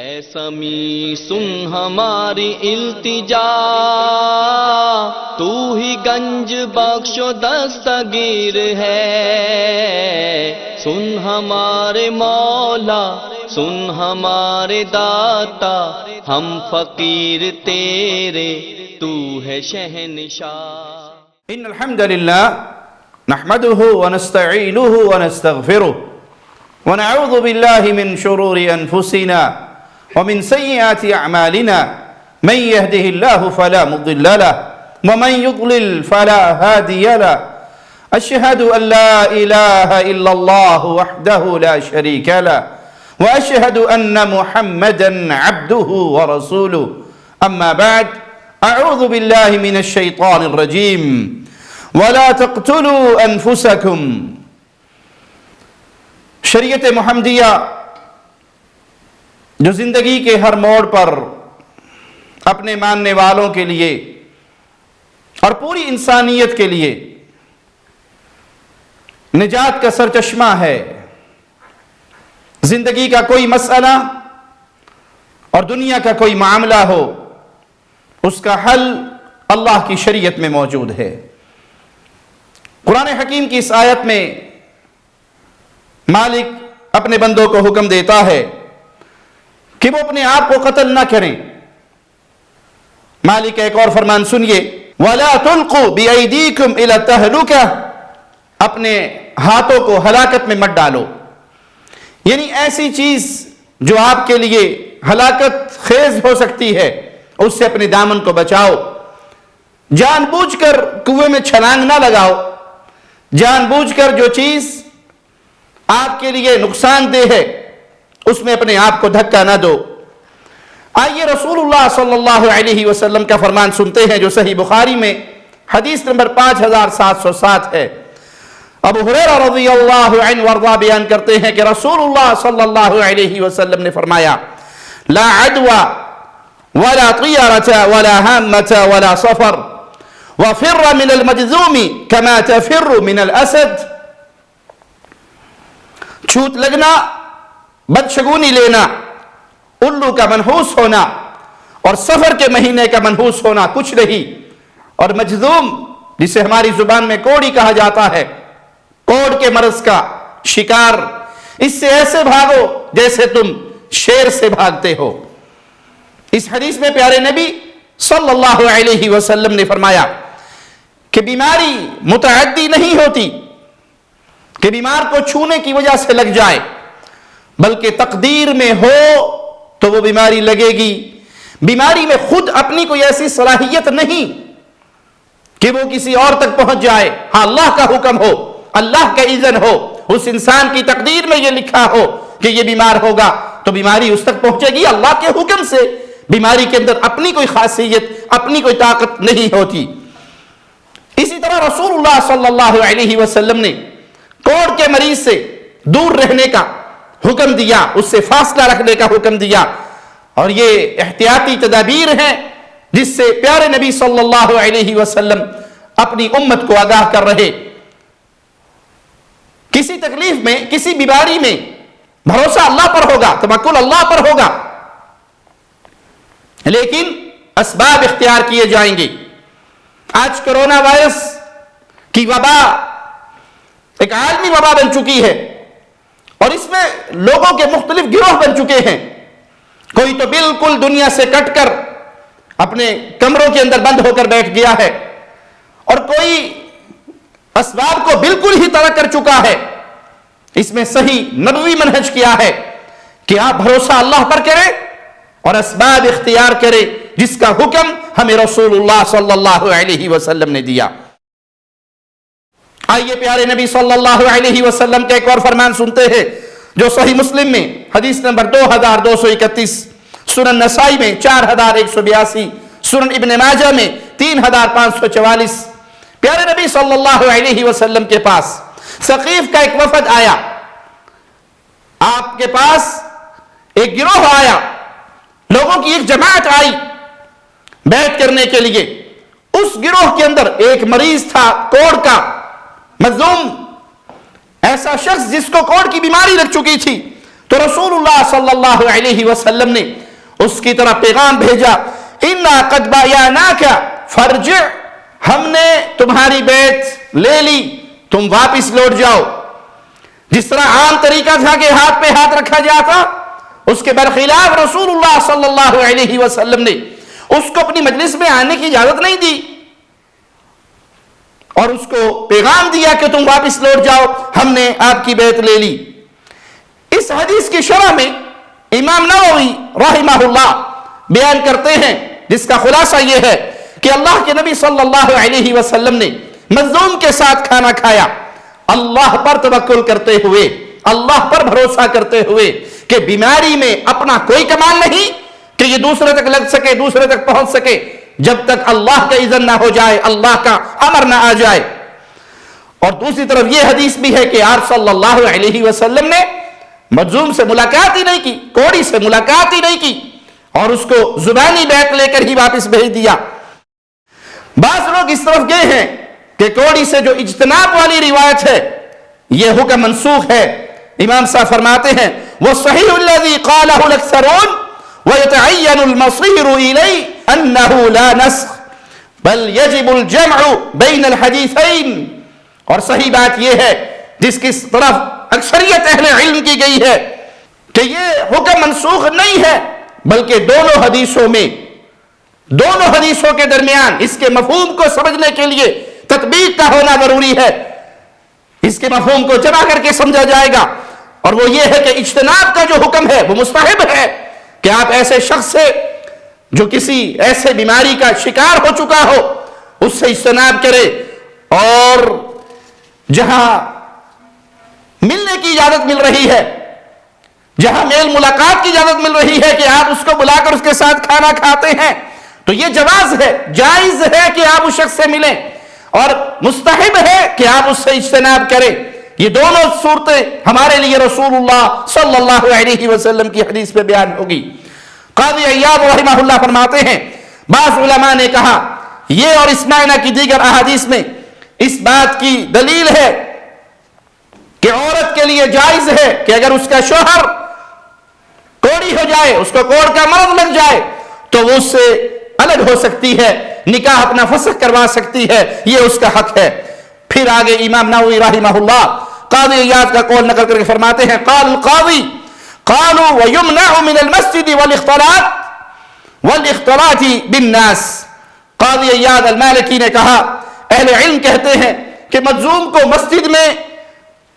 اے سمیع سن ہماری التجا، تو ہی گنج بخش و دستگیر ہے، سن ہمارے مولا سن ہمارے داتا، ہم فقیر تیرے تو ہے شہنشاہ۔ ان الحمد للہ نحمده ونستعینه ونستغفره ونعوذ باللہ من شرور انفسنا ومن سیئات اعمالنا، من يهده الله فلا مضل له ومن يضلل فلا هادي له، اشهد ان لا اله الا الله وحده لا شريك له واشهد ان محمدا عبده ورسوله، اما بعد، اعوذ باللہ من الشیطان الرجیم، ولا تقتلوا انفسکم۔ شریعت محمدیہ جو زندگی کے ہر موڑ پر اپنے ماننے والوں کے لیے اور پوری انسانیت کے لیے نجات کا سرچشمہ ہے۔ زندگی کا کوئی مسئلہ اور دنیا کا کوئی معاملہ ہو، اس کا حل اللہ کی شریعت میں موجود ہے۔ قرآن حکیم کی اس آیت میں مالک اپنے بندوں کو حکم دیتا ہے کہ وہ اپنے آپ کو قتل نہ کریں۔ مالک ایک اور فرمان سنیے، وَلَا تُلْقُوا بِأَيْدِيكُمْ إِلَى التَّهْلُكَةِ، اپنے ہاتھوں کو ہلاکت میں مت ڈالو، یعنی ایسی چیز جو آپ کے لیے ہلاکت خیز ہو سکتی ہے اس سے اپنے دامن کو بچاؤ۔ جان بوجھ کر کنویں میں چھلانگ نہ لگاؤ، جان بوجھ کر جو چیز آپ کے لیے نقصان دہ ہے اس میں اپنے آپ کو دھکا نہ دو۔ آئیے رسول اللہ صلی اللہ علیہ وسلم کا فرمان سنتے ہیں جو صحیح بخاری میں حدیث نمبر 5707 ہے۔ ابو ہریرہ رضی اللہ عنہ وارضہ بیان کرتے ہیں کہ رسول اللہ صلی اللہ علیہ وسلم نے فرمایا، لا عدوى ولا طيرة ولا هامة ولا صفر وفر من المجذوم كما تفر من الأسد۔ چھوت لگنا، بدشگونی لینا، الو کا منحوس ہونا اور سفر کے مہینے کا منحوس ہونا کچھ نہیں، اور مجذوم جسے ہماری زبان میں کوڑی کہا جاتا ہے، کوڑ کے مرض کا شکار، اس سے ایسے بھاگو جیسے تم شیر سے بھاگتے ہو۔ اس حدیث میں پیارے نبی صلی اللہ علیہ وسلم نے فرمایا کہ بیماری متعدی نہیں ہوتی کہ بیمار کو چھونے کی وجہ سے لگ جائے، بلکہ تقدیر میں ہو تو وہ بیماری لگے گی۔ بیماری میں خود اپنی کوئی ایسی صلاحیت نہیں کہ وہ کسی اور تک پہنچ جائے، ہاں اللہ کا حکم ہو، اللہ کا اذن ہو، اس انسان کی تقدیر میں یہ لکھا ہو کہ یہ بیمار ہوگا تو بیماری اس تک پہنچے گی اللہ کے حکم سے۔ بیماری کے اندر اپنی کوئی خاصیت، اپنی کوئی طاقت نہیں ہوتی۔ اسی طرح رسول اللہ صلی اللہ علیہ وسلم نے کوڑ کے مریض سے دور رہنے کا حکم دیا، اس سے فاصلہ رکھنے کا حکم دیا، اور یہ احتیاطی تدابیر ہیں جس سے پیارے نبی صلی اللہ علیہ وسلم اپنی امت کو آگاہ کر رہے۔ کسی تکلیف میں، کسی بیماری میں بھروسہ اللہ پر ہوگا، توکل اللہ پر ہوگا، لیکن اسباب اختیار کیے جائیں گے۔ آج کرونا وائرس کی وبا ایک عالمی وبا بن چکی ہے، اور اس میں لوگوں کے مختلف گروہ بن چکے ہیں۔ کوئی تو بالکل دنیا سے کٹ کر اپنے کمروں کے اندر بند ہو کر بیٹھ گیا ہے، اور کوئی اسباب کو بالکل ہی ترک کر چکا ہے۔ اس میں صحیح نبوی منہج کیا ہے کہ آپ بھروسہ اللہ پر کریں اور اسباب اختیار کریں جس کا حکم ہمیں رسول اللہ صلی اللہ علیہ وسلم نے دیا۔ آئیے پیارے نبی صلی اللہ علیہ وسلم کا ایک اور فرمان سنتے ہیں جو صحیح مسلم میں حدیث نمبر 2231، سنن نسائی میں 4182، سنن ابن ماجہ میں 3544۔ پیارے نبی صلی اللہ علیہ وسلم کے پاس ثقیف کا ایک وفد آیا، آپ کے پاس ایک گروہ آیا، لوگوں کی ایک جماعت آئی بیعت کرنے کے لیے۔ اس گروہ کے اندر ایک مریض تھا کوڑ کا، مظلوم، ایسا شخص جس کو کوڑ کی بیماری لگ چکی تھی، تو رسول اللہ صلی اللہ علیہ وسلم نے اس کی طرف پیغام بھیجا، اِنَّا قَدْ بَايَعْنَاكَ فَارْجِعْ، ہم نے تمہاری بیعت لے لی، تم واپس لوٹ جاؤ۔ جس طرح عام طریقہ تھا کہ ہاتھ پہ ہاتھ رکھا جاتا، اس کے برخلاف رسول اللہ صلی اللہ علیہ وسلم نے اس کو اپنی مجلس میں آنے کی اجازت نہیں دی اور اس کو پیغام دیا کہ تم واپس لوٹ جاؤ، ہم نے آپ کی بیعت لے لی۔ اس حدیث کی شرح میں امام نووی رحمہ اللہ بیان کرتے ہیں، جس کا خلاصہ یہ ہے کہ اللہ کے نبی صلی اللہ علیہ وسلم نے مظلوم کے ساتھ کھانا کھایا، اللہ پر توکل کرتے ہوئے، اللہ پر بھروسہ کرتے ہوئے کہ بیماری میں اپنا کوئی کمال نہیں کہ یہ دوسرے تک لگ سکے، دوسرے تک پہنچ سکے، جب تک اللہ کا اذن نہ ہو جائے، اللہ کا امر نہ آ جائے۔ اور دوسری طرف یہ حدیث بھی ہے کہ آپ صلی اللہ علیہ وسلم نے مظلوم سے ملاقات ہی نہیں کی، کوڑی سے ملاقات ہی نہیں کی، اور اس کو زبانی بیعت لے کر ہی واپس بھیج دیا۔ بعض لوگ اس طرف گئے ہیں کہ کوڑی سے جو اجتناب والی روایت ہے یہ حکم منسوخ ہے۔ امام صاحب فرماتے ہیں وَالصَّحِيحُ الَّذِي قَالَهُ الْأَكْثَرُونَ وَيَتَعَيَّنُ الْمَصِيرُ إِلَيْهِ أَنَّهُ لَا نَسْخ بَلْ يَجِبُ الْجَمْعُ بَيْنَ الْحَدِيثَيْن، اور صحیح بات یہ ہے جس کی طرف اکثریت اہل علم کی گئی ہے کہ یہ حکم منسوخ نہیں ہے، بلکہ دونوں حدیثوں کے درمیان اس کے مفہوم کو سمجھنے کے لیے تطبیق کا ہونا ضروری ہے، اس کے مفہوم کو جمع کر کے سمجھا جائے گا۔ اور وہ یہ ہے کہ اجتناب کا جو حکم ہے وہ مستحب ہے کہ آپ ایسے شخص سے جو کسی ایسے بیماری کا شکار ہو چکا ہو اس سے اجتناب کرے، اور جہاں ملنے کی اجازت مل رہی ہے، جہاں میل ملاقات کی اجازت مل رہی ہے کہ آپ اس کو بلا کر اس کے ساتھ کھانا کھاتے ہیں، تو یہ جواز ہے، جائز ہے کہ آپ اس شخص سے ملیں، اور مستحب ہے کہ آپ اس سے اجتناب کریں۔ یہ دونوں صورتیں ہمارے لیے رسول اللہ صلی اللہ علیہ وسلم کی حدیث میں بیان ہوگی۔ قاضی عیاض رحمہ اللہ فرماتے ہیں بعض علماء نے کہا یہ اور اس معنی کی دیگر احادیث میں اس بات کی دلیل ہے کہ عورت کے لیے جائز ہے کہ اگر اس کا شوہر کوڑی ہو جائے، اس کو کوڑ کا مرض لگ جائے، تو وہ اس سے الگ ہو سکتی ہے، نکاح اپنا فسخ کروا سکتی ہے، یہ اس کا حق ہے۔ پھر آگے امام نووی رحمہ اللہ قاضی عیاض کا قول نقل کر کے فرماتے ہیں قال القاضی قالوا ويمنع من المسجد والاختلاط بالناس، قاضی عیاض المالکی نے کہا اہل علم کہتے ہیں کہ مظلوم کو مسجد میں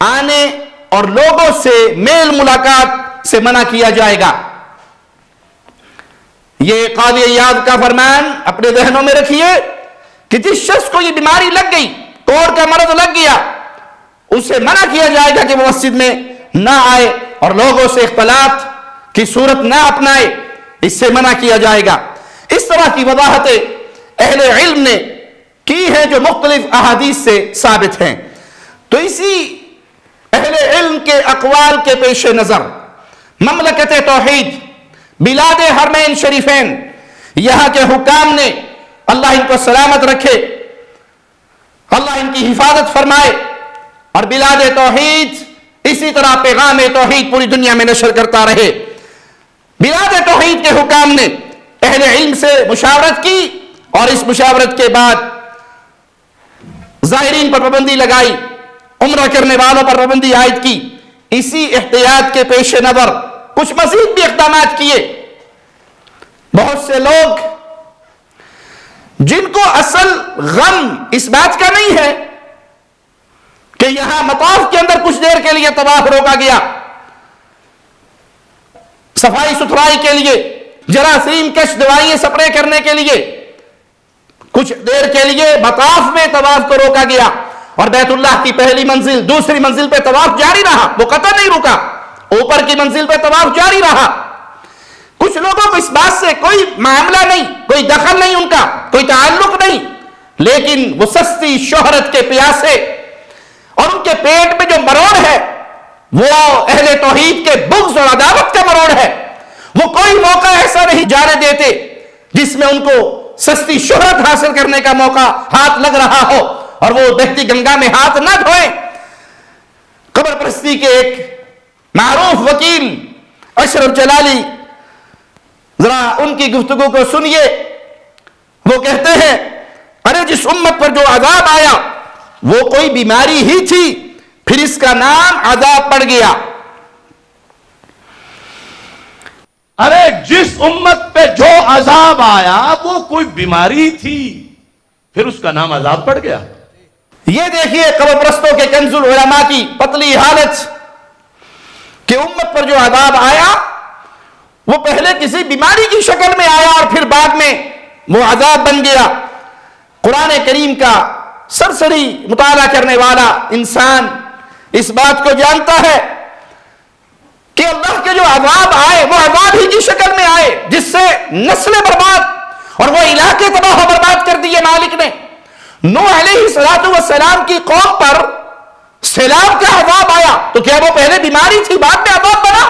آنے اور لوگوں سے میل ملاقات سے منع کیا جائے گا۔ یہ قاضی عیاض کا فرمان اپنے ذہنوں میں رکھیے کہ جس شخص کو یہ بیماری لگ گئی، کوڑ کا مرض لگ گیا، اسے منع کیا جائے گا کہ وہ مسجد میں نہ آئے اور لوگوں سے اختلاط کی صورت نہ اپنائے، اس سے منع کیا جائے گا۔ اس طرح کی وضاحتیں اہل علم نے کی ہیں جو مختلف احادیث سے ثابت ہیں۔ تو اسی اہل علم کے اقوال کے پیش نظر مملکت توحید، بلاد حرمین شریفین، یہاں کے حکام نے اللہ ان کو سلامت رکھے، اللہ ان کی حفاظت فرمائے، اور بلاد توحید اسی طرح پیغام توحید پوری دنیا میں نشر کرتا رہے۔ بلاد توحید کے حکام نے اہل علم سے مشاورت کی اور اس مشاورت کے بعد زائرین پر پابندی لگائی، عمرہ کرنے والوں پر پابندی عائد کی۔ اسی احتیاط کے پیش نظر کچھ مزید بھی اقدامات کیے۔ بہت سے لوگ جن کو اصل غم اس بات کا نہیں ہے کہ یہاں مطاف کے اندر کچھ دیر کے لیے طواف روکا گیا، صفائی ستھرائی کے لیے، جراثیم کش دوائیں سپرے کرنے کے لیے کچھ دیر کے لیے مطاف میں طواف کو روکا گیا، اور بیت اللہ کی پہلی منزل دوسری منزل پہ طواف جاری رہا، وہ قطع نہیں رکا، اوپر کی منزل پہ طواف جاری رہا۔ کچھ لوگوں کو اس بات سے کوئی معاملہ نہیں، کوئی دخل نہیں، ان کا کوئی تعلق نہیں، لیکن وہ سستی شہرت کے پیاسے اور ان کے پیٹ میں جو مروڑ ہے وہ اہل توحید کے بغض اور عداوت کا مروڑ ہے۔ وہ کوئی موقع ایسا نہیں جانے دیتے جس میں ان کو سستی شہرت حاصل کرنے کا موقع ہاتھ لگ رہا ہو اور وہ بہتی گنگا میں ہاتھ نہ دھوئیں۔ قبر پرستی کے ایک معروف وکیل اشرف جلالی، ذرا ان کی گفتگو کو سنیے. وہ کہتے ہیں ارے جس امت پر جو عذاب آیا وہ کوئی بیماری ہی تھی، پھر اس کا نام عذاب پڑ گیا. ارے جس امت پہ جو عذاب آیا وہ کوئی بیماری تھی، پھر اس کا نام عذاب پڑ گیا. یہ دیکھیے قبر پرستوں کے کنز العلماء کی پتلی حالت کہ امت پر جو عذاب آیا وہ پہلے کسی بیماری کی شکل میں آیا اور پھر بعد میں وہ عذاب بن گیا. قرآن کریم کا سرسری مطالعہ کرنے والا انسان اس بات کو جانتا ہے کہ اللہ کے جو عذاب آئے وہ عذاب ہی کی شکل میں آئے جس سے نسلیں برباد اور وہ علاقے تباہ و برباد کر دیے مالک نے. نوح علیہ السلام کی قوم پر سیلاب کا عذاب آیا تو کیا وہ پہلے بیماری تھی بعد میں عذاب بنا؟